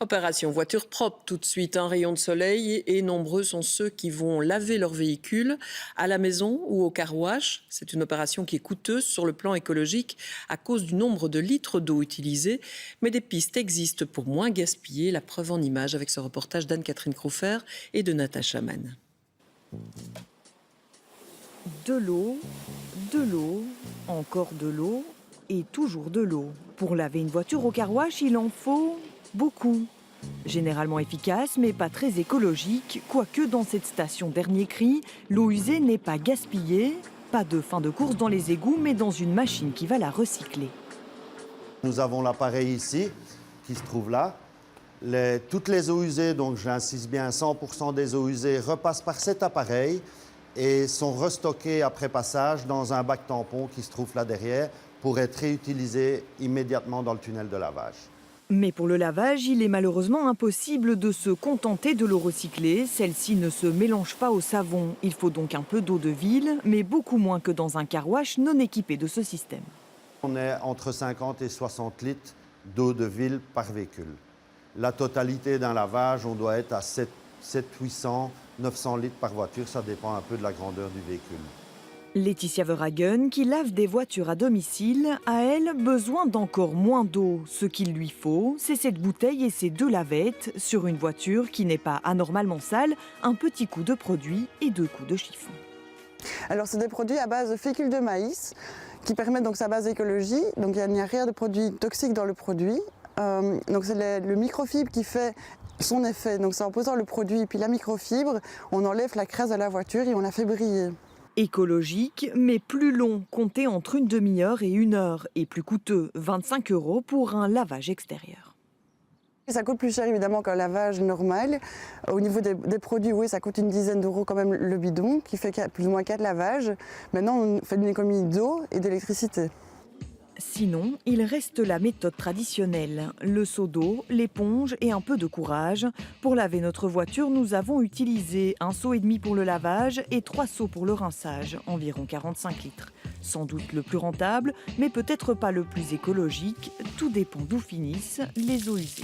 Opération voiture propre tout de suite, un rayon de soleil et nombreux sont ceux qui vont laver leur véhicule à la maison ou au car wash. C'est une opération qui est coûteuse sur le plan écologique à cause du nombre de litres d'eau utilisés. Mais des pistes existent pour moins gaspiller. La preuve en images avec ce reportage d'Anne-Catherine Crouffer et de Natacha Mann. De l'eau, encore de l'eau et toujours de l'eau. Pour laver une voiture au car wash, il en faut beaucoup. Généralement efficace, mais pas très écologique, quoique dans cette station dernier cri, l'eau usée n'est pas gaspillée, pas de fin de course dans les égouts, mais dans une machine qui va la recycler. Nous avons l'appareil ici, qui se trouve là. Toutes les eaux usées, donc j'insiste bien, 100% des eaux usées repassent par cet appareil et sont restockées après passage dans un bac tampon qui se trouve là derrière pour être réutilisées immédiatement dans le tunnel de lavage. Mais pour le lavage, il est malheureusement impossible de se contenter de l'eau recyclée. Celle-ci ne se mélange pas au savon. Il faut donc un peu d'eau de ville, mais beaucoup moins que dans un car wash non équipé de ce système. On est entre 50 et 60 litres d'eau de ville par véhicule. La totalité d'un lavage, on doit être à 800, 900 litres par voiture. Ça dépend un peu de la grandeur du véhicule. Laetitia Verhagen, qui lave des voitures à domicile, a, elle, besoin d'encore moins d'eau. Ce qu'il lui faut, c'est cette bouteille et ces 2 lavettes. Sur une voiture qui n'est pas anormalement sale, un petit coup de produit et 2 coups de chiffon. Alors, c'est des produits à base de fécule de maïs qui permettent donc sa base écologie. Donc, il n'y a rien de produit toxique dans le produit. Donc, c'est le microfibre qui fait son effet. Donc, c'est en posant le produit et puis la microfibre, on enlève la crasse de la voiture et on la fait briller. Écologique, mais plus long, compté entre une demi-heure et 1 heure, et plus coûteux, 25 € pour un lavage extérieur. Ça coûte plus cher évidemment qu'un lavage normal. Au niveau des produits, oui, ça coûte une dizaine d'euros quand même le bidon, qui fait plus ou moins 4 lavages. Maintenant, on fait une économie d'eau et d'électricité. Sinon, il reste la méthode traditionnelle, le seau d'eau, l'éponge et un peu de courage. Pour laver notre voiture, nous avons utilisé 1,5 seau pour le lavage et 3 seaux pour le rinçage, environ 45 litres. Sans doute le plus rentable, mais peut-être pas le plus écologique. Tout dépend d'où finissent les eaux usées.